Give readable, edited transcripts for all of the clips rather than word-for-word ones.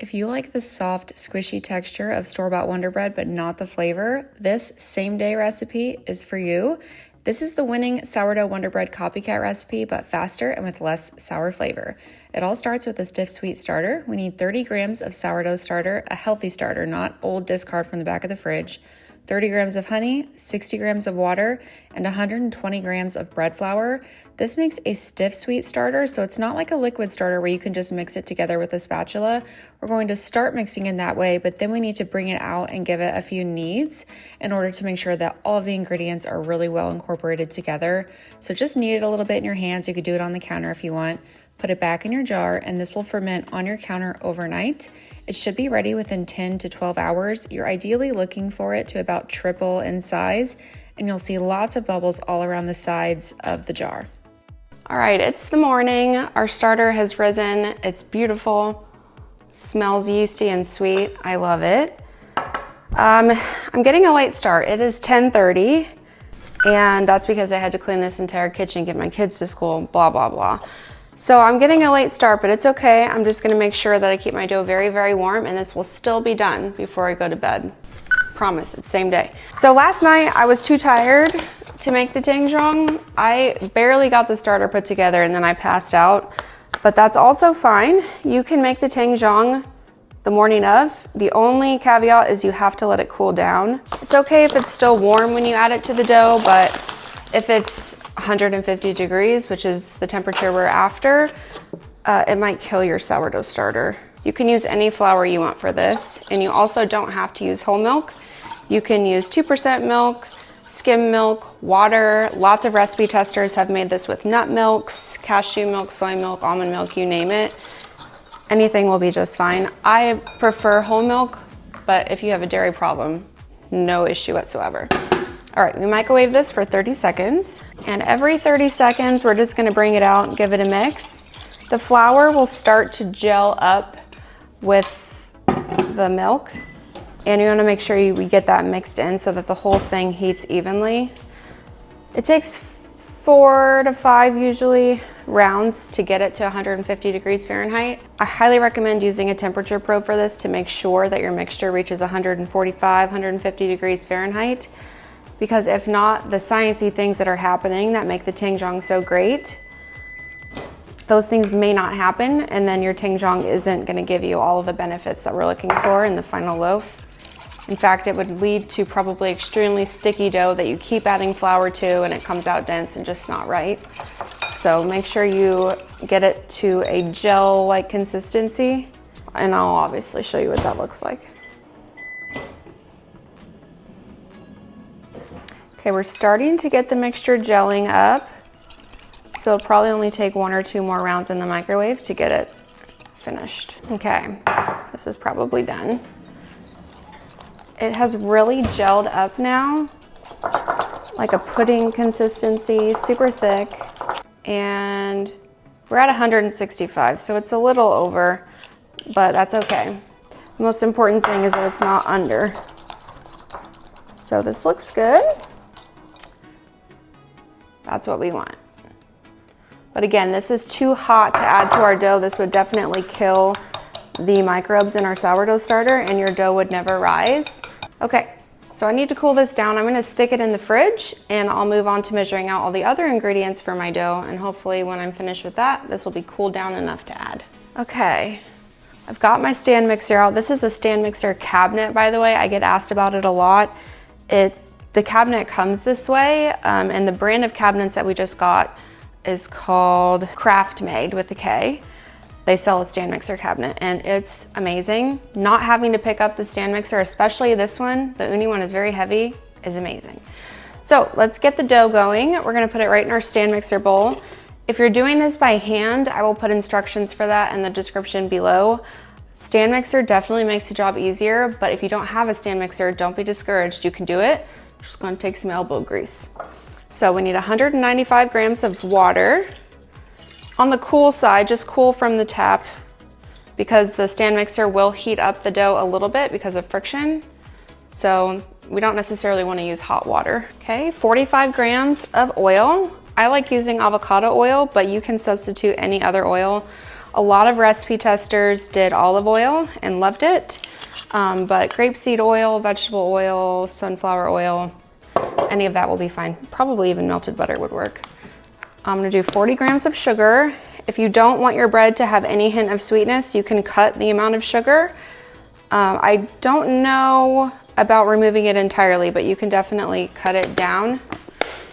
If you like the soft, squishy texture of store-bought Wonder Bread but not the flavor, this same-day recipe is for you. This is the winning sourdough Wonder Bread copycat recipe, but faster and with less sour flavor. It all starts with a stiff sweet starter. We need 30 grams of sourdough starter, a healthy starter, not old discard from the back of the fridge, 30 grams of honey, 60 grams of water, and 120 grams of bread flour. This makes a stiff sweet starter, so it's not like a liquid starter where you can just mix it together with a spatula. We're going to start mixing in that way, but then we need to bring it out and give it a few kneads in order to make sure that all of the ingredients are really well incorporated together. So just knead it a little bit in your hands. You could do it on the counter if you want. Put it back in your jar, and this will ferment on your counter overnight. It should be ready within 10 to 12 hours. You're ideally looking for it to about triple in size, and you'll see lots of bubbles all around the sides of the jar. All right, it's the morning. Our starter has risen. It's beautiful, smells yeasty and sweet. I love it. I'm getting a late start. It is 10:30, and that's because I had to clean this entire kitchen, get my kids to school, blah, blah, blah. So I'm getting a late start, but it's okay. I'm just gonna make sure that I keep my dough very, very warm, and this will still be done before I go to bed. Promise, it's same day. So last night I was too tired to make the tangzhong. I barely got the starter put together and then I passed out, but that's also fine. You can make the tangzhong the morning of. The only caveat is you have to let it cool down. It's okay if it's still warm when you add it to the dough, but if it's 150 degrees, which is the temperature we're after, it might kill your sourdough starter. You can use any flour you want for this, and you also don't have to use whole milk. You can use 2% milk, skim milk, water. Lots of recipe testers have made this with nut milks, cashew milk, soy milk, almond milk, you name it. Anything will be just fine. I prefer whole milk, but if you have a dairy problem, no issue whatsoever. All right, we microwave this for 30 seconds. And every 30 seconds, we're just gonna bring it out and give it a mix. The flour will start to gel up with the milk. And you wanna make sure we get that mixed in so that the whole thing heats evenly. It takes 4 to 5 usually rounds to get it to 150 degrees Fahrenheit. I highly recommend using a temperature probe for this to make sure that your mixture reaches 145, 150 degrees Fahrenheit. Because if not, the sciencey things that are happening that make the tangzhong so great, those things may not happen, and then your tangzhong isn't gonna give you all of the benefits that we're looking for in the final loaf. In fact, it would lead to probably extremely sticky dough that you keep adding flour to and it comes out dense and just not right. So make sure you get it to a gel-like consistency, and I'll obviously show you what that looks like. Okay, we're starting to get the mixture gelling up. So it'll probably only take 1 or 2 more rounds in the microwave to get it finished. Okay, this is probably done. It has really gelled up now, like a pudding consistency, super thick. And we're at 165, so it's a little over, but that's okay. The most important thing is that it's not under. So this looks good. That's what we want. But again, this is too hot to add to our dough. This would definitely kill the microbes in our sourdough starter and your dough would never rise. Okay, so I need to cool this down. I'm gonna stick it in the fridge and I'll move on to measuring out all the other ingredients for my dough, and hopefully when I'm finished with that, this will be cooled down enough to add. Okay, I've got my stand mixer out. This is a stand mixer cabinet, by the way. I get asked about it a lot. The cabinet comes this way, and the brand of cabinets that we just got is called Craft Made with a K. They sell a stand mixer cabinet and it's amazing. Not having to pick up the stand mixer, especially this one, the uni one is very heavy, is amazing. So let's get the dough going. We're gonna put it right in our stand mixer bowl. If you're doing this by hand, I will put instructions for that in the description below. Stand mixer definitely makes the job easier, but if you don't have a stand mixer, don't be discouraged, you can do it. Just gonna take some elbow grease. So we need 195 grams of water. On the cool side, just cool from the tap, because the stand mixer will heat up the dough a little bit because of friction. So we don't necessarily want to use hot water. Okay, 45 grams of oil. I like using avocado oil, but you can substitute any other oil. A lot of recipe testers did olive oil and loved it, but grapeseed oil, vegetable oil, sunflower oil, any of that will be fine. Probably even melted butter would work. I'm gonna do 40 grams of sugar. If you don't want your bread to have any hint of sweetness, you can cut the amount of sugar. I don't know about removing it entirely, but you can definitely cut it down.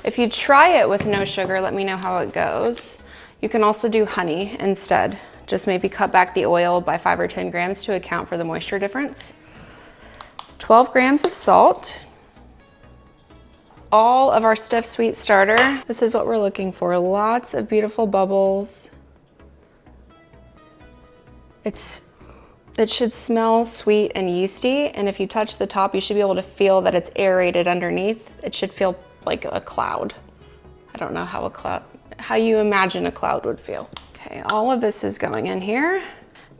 If you try it with no sugar, let me know how it goes. You can also do honey instead. Just maybe cut back the oil by 5 or 10 grams to account for the moisture difference. 12 grams of salt. All of our stiff sweet starter. This is what we're looking for. Lots of beautiful bubbles. It should smell sweet and yeasty, and if you touch the top, you should be able to feel that it's aerated underneath. It should feel like a cloud. I don't know how you imagine a cloud would feel. Okay, all of this is going in here.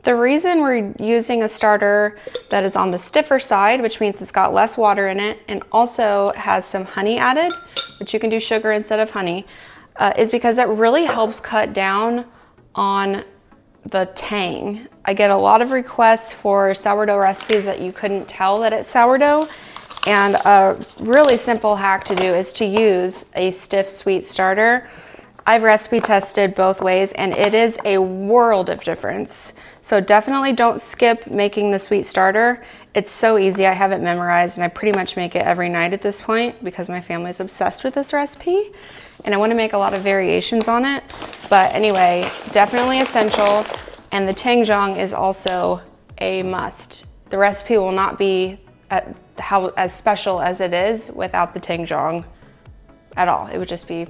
The reason we're using a starter that is on the stiffer side, which means it's got less water in it and also has some honey added, which you can do sugar instead of honey, is because it really helps cut down on the tang. I get a lot of requests for sourdough recipes that you couldn't tell that it's sourdough, and a really simple hack to do is to use a stiff sweet starter. I've recipe tested both ways and it is a world of difference. So definitely don't skip making the sweet starter. It's so easy. I have it memorized and I pretty much make it every night at this point because my family's obsessed with this recipe and I want to make a lot of variations on it. But anyway, definitely essential. And the tangzhong is also a must. The recipe will not be as special as it is without the tangzhong at all. It would just be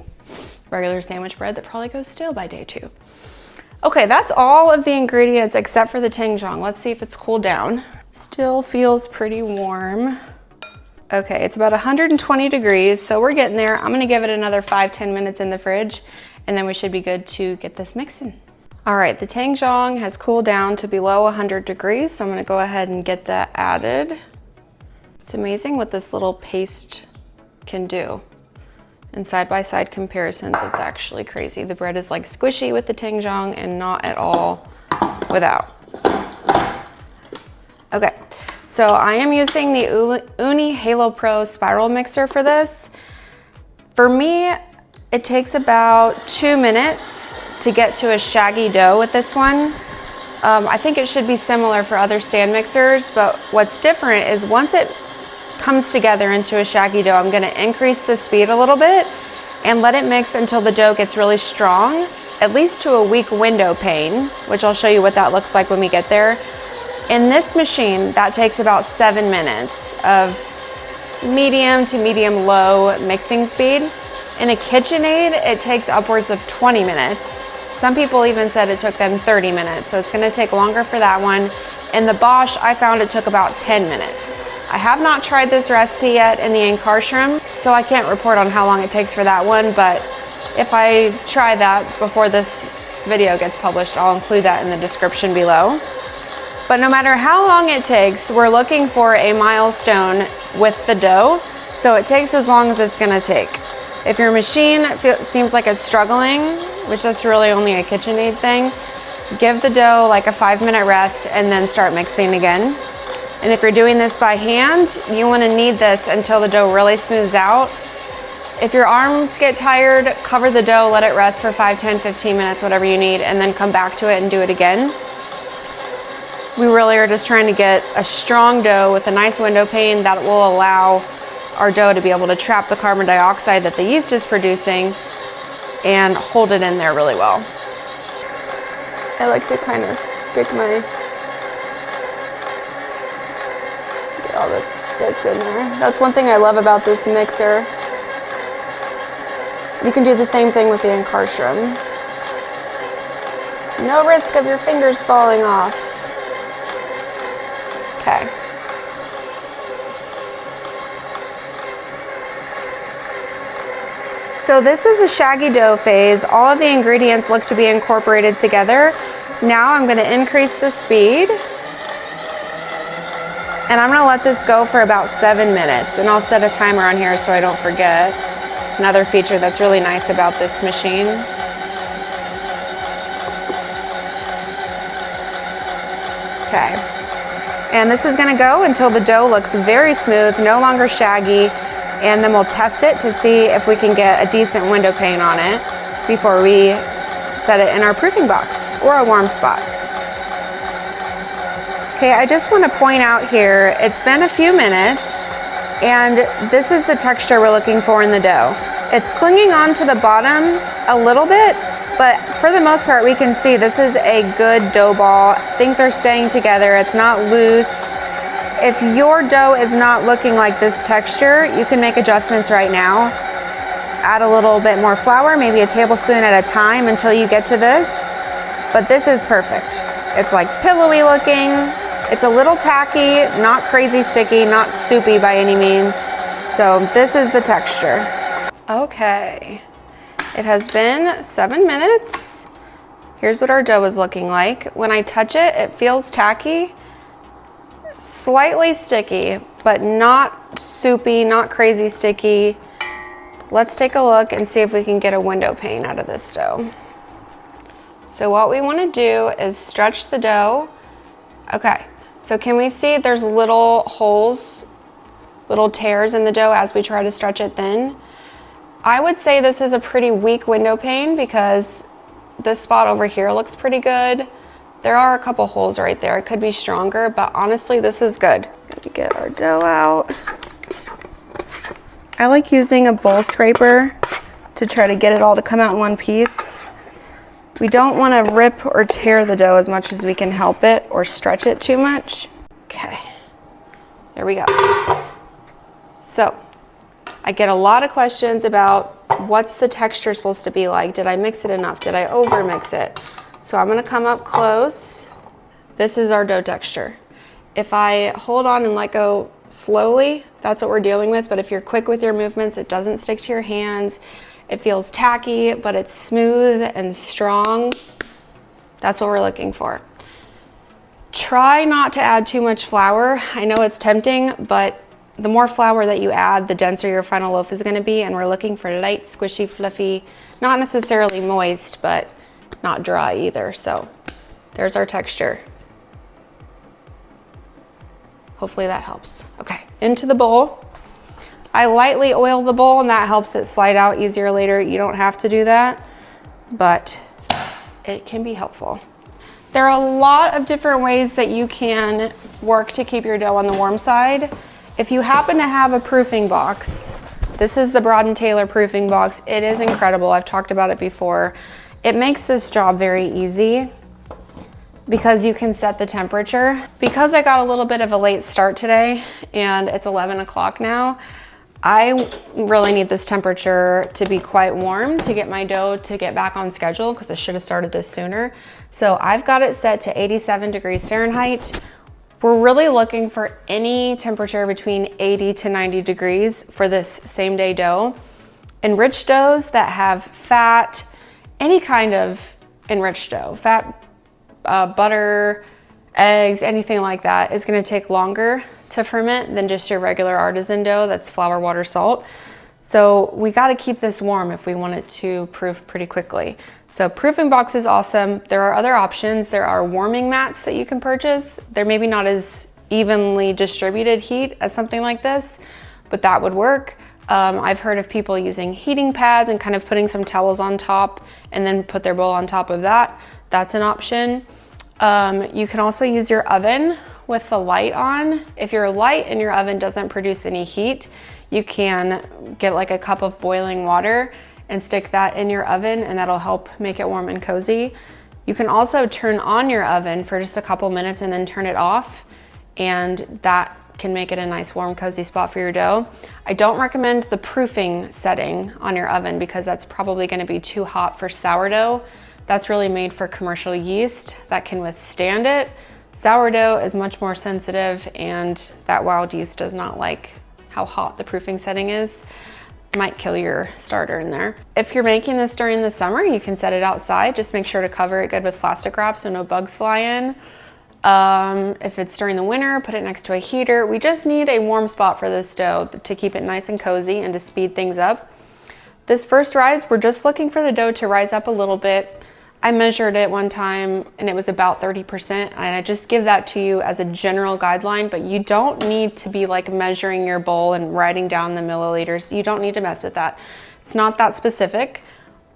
regular sandwich bread that probably goes stale by day 2. Okay, that's all of the ingredients except for the tangzhong. Let's see if it's cooled down. Still feels pretty warm. Okay, it's about 120 degrees, so we're getting there. I'm gonna give it another 5-10 minutes in the fridge, and then we should be good to get this mixing. All right, the tangzhong has cooled down to below 100 degrees, so I'm gonna go ahead and get that added. It's amazing what this little paste can do. In side-by-side comparisons, it's actually crazy. The bread is like squishy with the tangzhong and not at all without. Okay, so I am using the Uni Halo Pro spiral mixer for this. For me, it takes about 2 minutes to get to a shaggy dough with this one. I think it should be similar for other stand mixers, but what's different is once it comes together into a shaggy dough, I'm gonna increase the speed a little bit and let it mix until the dough gets really strong, at least to a weak window pane, which I'll show you what that looks like when we get there. In this machine, that takes about 7 minutes of medium to medium low mixing speed. In a KitchenAid, it takes upwards of 20 minutes. Some people even said it took them 30 minutes, so it's gonna take longer for that one. In the Bosch, I found it took about 10 minutes. I have not tried this recipe yet in the Inkarshram, so I can't report on how long it takes for that one, but if I try that before this video gets published, I'll include that in the description below. But no matter how long it takes, we're looking for a milestone with the dough, so it takes as long as it's gonna take. If your machine seems like it's struggling, which is really only a KitchenAid thing, give the dough like a 5-minute rest and then start mixing again. And if you're doing this by hand, you want to knead this until the dough really smooths out. If your arms get tired, cover the dough, let it rest for 5, 10, 15 minutes, whatever you need, and then come back to it and do it again. We really are just trying to get a strong dough with a nice window pane that will allow our dough to be able to trap the carbon dioxide that the yeast is producing and hold it in there really well. I like to kind of stick my all the bits in there. That's one thing I love about this mixer. You can do the same thing with the Inkarshram. No risk of your fingers falling off. Okay. So this is a shaggy dough phase. All of the ingredients look to be incorporated together. Now I'm going to increase the speed. And I'm gonna let this go for about 7 minutes, and I'll set a timer on here so I don't forget. Another feature that's really nice about this machine. Okay. And this is gonna go until the dough looks very smooth, no longer shaggy, and then we'll test it to see if we can get a decent window pane on it before we set it in our proofing box or a warm spot. Okay, I just want to point out here, it's been a few minutes, and this is the texture we're looking for in the dough. It's clinging on to the bottom a little bit, but for the most part, we can see this is a good dough ball. Things are staying together, it's not loose. If your dough is not looking like this texture, you can make adjustments right now. Add a little bit more flour, maybe a tablespoon at a time until you get to this. But this is perfect. It's like pillowy looking. It's a little tacky, not crazy sticky, not soupy by any means. So this is the texture. Okay, it has been 7 minutes. Here's what our dough is looking like. When I touch it, it feels tacky, slightly sticky, but not soupy, not crazy sticky. Let's take a look and see if we can get a window pane out of this dough. So what we want to do is stretch the dough. Okay, so can we see there's little holes, little tears in the dough as we try to stretch it thin? I would say this is a pretty weak window pane because this spot over here looks pretty good. There are a couple holes right there. It could be stronger, but honestly, this is good. Got to get our dough out. I like using a bowl scraper to try to get it all to come out in one piece. We don't want to rip or tear the dough as much as we can help it or stretch it too much. Okay, there we go. So I get a lot of questions about what's the texture supposed to be like? Did I mix it enough? Did I over mix it? So I'm gonna come up close. This is our dough texture. If I hold on and let go slowly, that's what we're dealing with. But if you're quick with your movements, it doesn't stick to your hands. It feels tacky, but it's smooth and strong. That's what we're looking for. Try not to add too much flour. I know it's tempting, but the more flour that you add, the denser your final loaf is gonna be, and we're looking for light, squishy, fluffy, not necessarily moist, but not dry either. So there's our texture. Hopefully that helps. Okay, into the bowl. I lightly oil the bowl and that helps it slide out easier later. You don't have to do that, but it can be helpful. There are a lot of different ways that you can work to keep your dough on the warm side. If you happen to have a proofing box, this is the Broad & Taylor proofing box. It is incredible. I've talked about it before. It makes this job very easy because you can set the temperature. Because I got a little bit of a late start today and it's 11 o'clock now, I really need this temperature to be quite warm to get my dough to get back on schedule because I should have started this sooner. So I've got it set to 87 degrees Fahrenheit. We're really looking for any temperature between 80 to 90 degrees for this same day dough. Enriched doughs that have fat, any kind of enriched dough, fat, butter, eggs, anything like that is gonna take longer to ferment than just your regular artisan dough that's flour, water, salt. So we gotta keep this warm if we want it to proof pretty quickly. So proofing box is awesome. There are other options. There are warming mats that you can purchase. They're maybe not as evenly distributed heat as something like this, but that would work. I've heard of people using heating pads and kind of putting some towels on top and then put their bowl on top of that. That's an option. You can also use your oven with the light on. If your light in your oven doesn't produce any heat, you can get like a cup of boiling water and stick that in your oven and that'll help make it warm and cozy. You can also turn on your oven for just a couple minutes and then turn it off, and that can make it a nice warm cozy spot for your dough. I don't recommend the proofing setting on your oven because that's probably gonna be too hot for sourdough. That's really made for commercial yeast that can withstand it. Sourdough is much more sensitive and that wild yeast does not like how hot the proofing setting is. Might kill your starter in there. If you're making this during the summer, you can set it outside. Just make sure to cover it good with plastic wrap so no bugs fly in. If it's during the winter, put it next to a heater. We just need a warm spot for this dough to keep it nice and cozy and to speed things up. This first rise, we're just looking for the dough to rise up a little bit. I measured it one time and it was about 30%, and I just give that to you as a general guideline, but you don't need to be like measuring your bowl and writing down the milliliters. You don't need to mess with that. It's not that specific.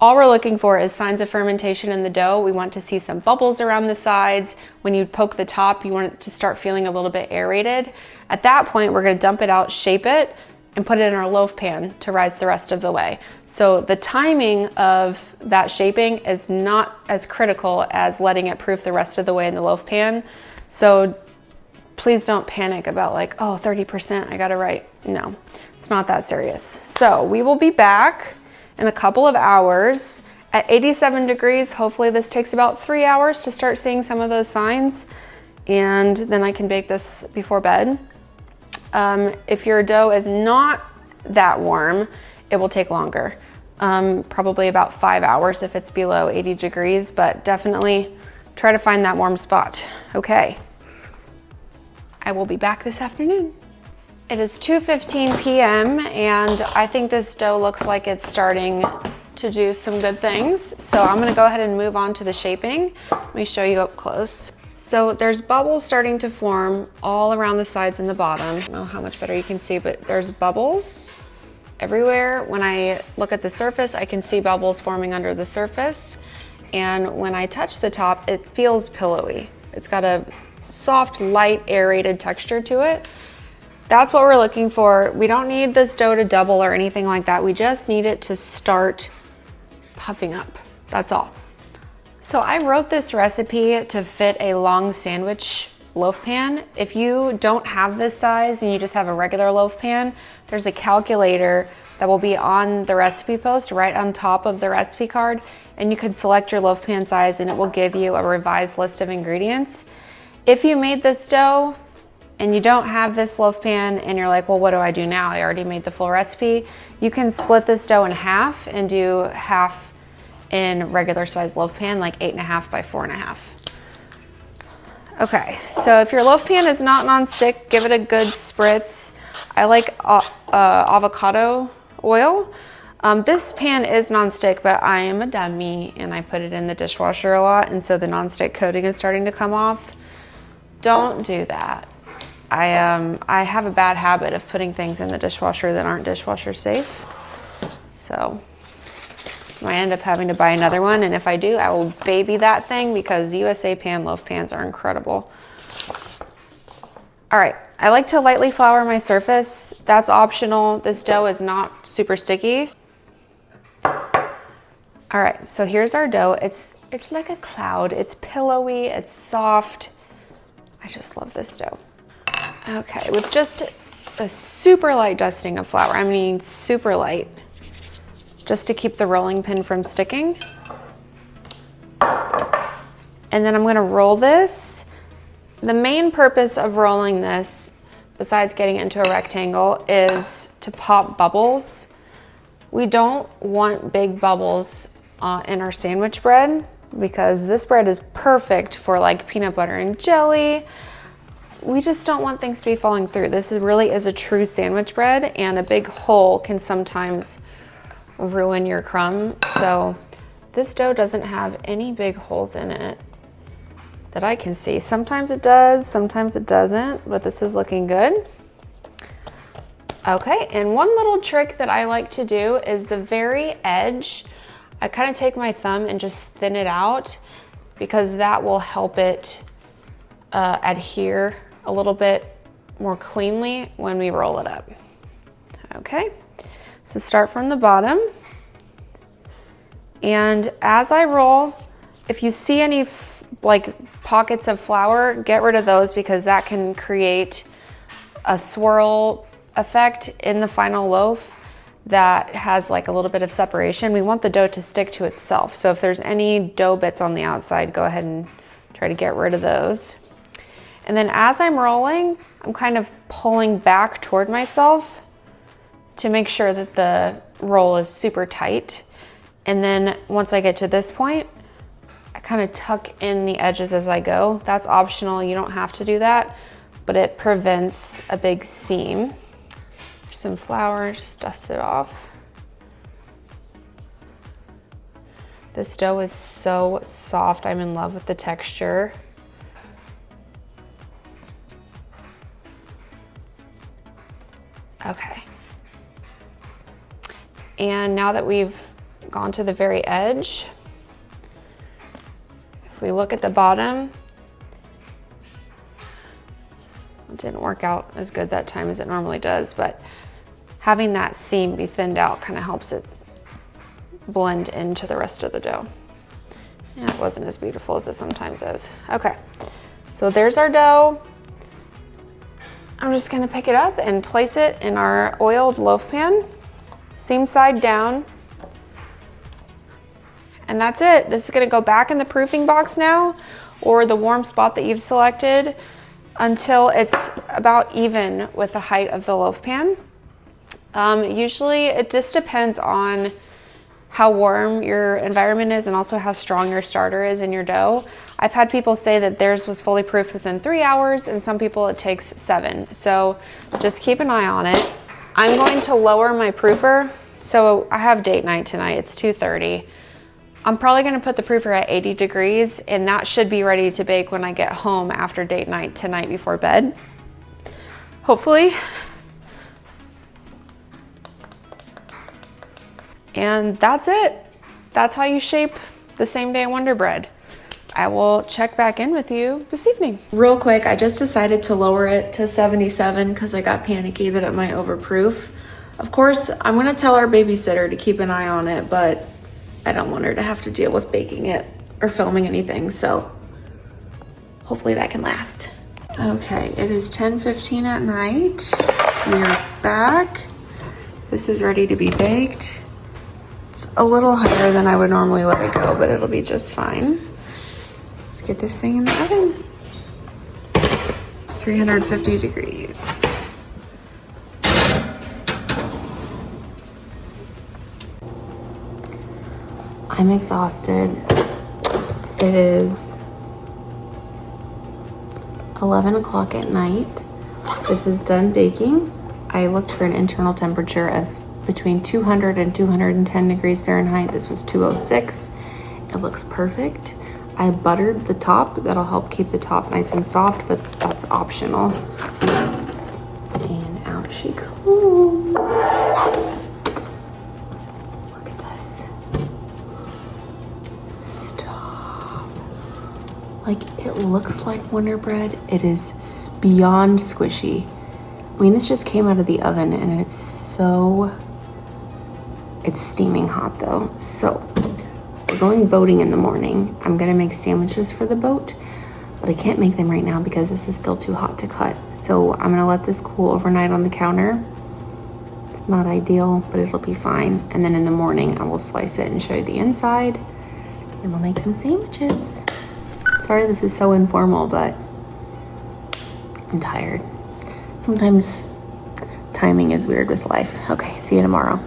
All we're looking for is signs of fermentation in the dough. We want to see some bubbles around the sides. When you poke the top, you want it to start feeling a little bit aerated. At that point, we're gonna dump it out, shape it, and put it in our loaf pan to rise the rest of the way. So the timing of that shaping is not as critical as letting it proof the rest of the way in the loaf pan. So please don't panic about like, oh, 30%, I gotta write. No, it's not that serious. So we will be back in a couple of hours at 87 degrees. Hopefully this takes about 3 hours to start seeing some of those signs. And then I can bake this before bed. If your dough is not that warm, it will take longer. Probably about 5 hours if it's below 80 degrees, but definitely try to find that warm spot. Okay, I will be back this afternoon. It is 2:15 p.m. and I think this dough looks like it's starting to do some good things. So I'm gonna go ahead and move on to the shaping. Let me show you up close. So there's bubbles starting to form all around the sides and the bottom. I don't know how much better you can see, but there's bubbles everywhere. When I look at the surface, I can see bubbles forming under the surface. And when I touch the top, it feels pillowy. It's got a soft, light, aerated texture to it. That's what we're looking for. We don't need this dough to double or anything like that. We just need it to start puffing up. That's all. So I wrote this recipe to fit a long sandwich loaf pan. If you don't have this size and you just have a regular loaf pan, there's a calculator that will be on the recipe post right on top of the recipe card, and you can select your loaf pan size and it will give you a revised list of ingredients. If you made this dough and you don't have this loaf pan and you're like, well, what do I do now? I already made the full recipe. You can split this dough in half and do half in regular size loaf pan, like 8.5 by 4.5. Okay, so if your loaf pan is not non-stick, give it a good spritz. I like avocado oil. This pan is non-stick, but I am a dummy and I put it in the dishwasher a lot, and so the non-stick coating is starting to come off. Don't do that. I have a bad habit of putting things in the dishwasher that aren't dishwasher safe. So I end up having to buy another one, and if I do, I will baby that thing because USA pan loaf pans are incredible. All right, I like to lightly flour my surface. That's optional. This dough is not super sticky. All right, so here's our dough. It's like a cloud. It's pillowy, it's soft. I just love this dough. Okay, with just a super light dusting of flour, I mean super light, just to keep the rolling pin from sticking. And then I'm gonna roll this. The main purpose of rolling this, besides getting it into a rectangle, is to pop bubbles. We don't want big bubbles in our sandwich bread because this bread is perfect for like peanut butter and jelly. We just don't want things to be falling through. This really is a true sandwich bread, and a big hole can sometimes ruin your crumb. So this dough doesn't have any big holes in it that I can see. Sometimes it does, sometimes it doesn't, but this is looking good. Okay, and one little trick that I like to do is the very edge. I kind of take my thumb and just thin it out because that will help it adhere a little bit more cleanly when we roll it up. Okay, so start from the bottom. And as I roll, if you see any like pockets of flour, get rid of those because that can create a swirl effect in the final loaf that has like a little bit of separation. We want the dough to stick to itself. So if there's any dough bits on the outside, go ahead and try to get rid of those. And then as I'm rolling, I'm kind of pulling back toward myself to make sure that the roll is super tight. And then once I get to this point, I kind of tuck in the edges as I go. That's optional, you don't have to do that, but it prevents a big seam. Some flour, just dust it off. This dough is so soft. I'm in love with the texture. Okay. And now that we've gone to the very edge, if we look at the bottom, it didn't work out as good that time as it normally does, but having that seam be thinned out kind of helps it blend into the rest of the dough. Yeah, it wasn't as beautiful as it sometimes is. Okay, so there's our dough. I'm just gonna pick it up and place it in our oiled loaf pan, seam side down. And that's it. This is gonna go back in the proofing box now, or the warm spot that you've selected, until it's about even with the height of the loaf pan. Usually it just depends on how warm your environment is and also how strong your starter is in your dough. I've had people say that theirs was fully proofed within 3 hours, and some people it takes 7. So just keep an eye on it. I'm going to lower my proofer. So I have date night tonight, it's 2:30. I'm probably gonna put the proofer at 80 degrees, and that should be ready to bake when I get home after date night tonight before bed, hopefully. And that's it. That's how you shape the same day Wonder Bread. I will check back in with you this evening. Real quick, I just decided to lower it to 77 because I got panicky that it might overproof. Of course, I'm gonna tell our babysitter to keep an eye on it, but I don't want her to have to deal with baking it or filming anything, so hopefully that can last. Okay, it is 10:15 at night. We are back. This is ready to be baked. It's a little higher than I would normally let it go, but it'll be just fine. Let's get this thing in the oven. 350 degrees. I'm exhausted. It is 11 o'clock at night. This is done baking. I looked for an internal temperature of between 200 and 210 degrees Fahrenheit. This was 206. It looks perfect. I buttered the top. That'll help keep the top nice and soft, but that's optional. And out she comes. Look at this. Stop. Like, it looks like Wonder Bread. It is beyond squishy. I mean, this just came out of the oven and it's steaming hot though. So we're going boating in the morning. I'm gonna make sandwiches for the boat, but I can't make them right now because this is still too hot to cut. So I'm gonna let this cool overnight on the counter. It's not ideal, but it'll be fine. And then in the morning, I will slice it and show you the inside, and we'll make some sandwiches. Sorry this is so informal, but I'm tired. Sometimes timing is weird with life. Okay, see you tomorrow.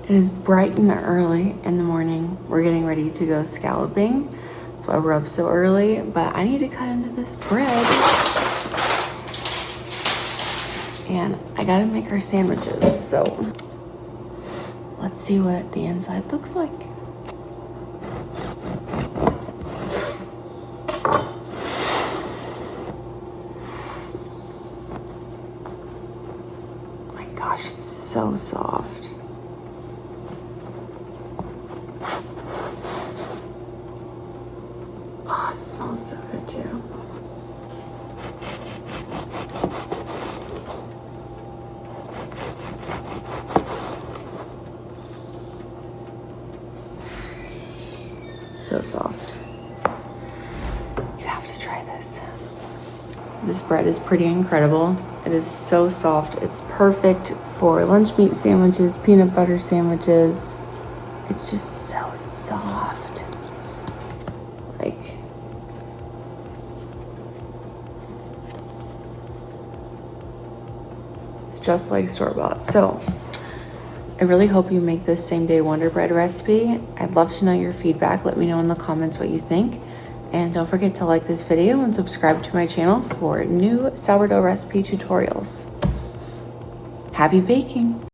It is bright and early in the morning. We're getting ready to go scalloping. That's why we're up so early, but I need to cut into this bread. And I gotta make our sandwiches, so let's see what the inside looks like. Oh my gosh, it's so soft. Oh, it smells so good too. So soft. You have to try this. This bread is pretty incredible. It is so soft. It's perfect for lunch meat sandwiches, peanut butter sandwiches. It's just so soft. Like, it's just like store-bought. So I really hope you make this same day Wonder Bread recipe. I'd love to know your feedback. Let me know in the comments what you think. And don't forget to like this video and subscribe to my channel for new sourdough recipe tutorials. Happy baking!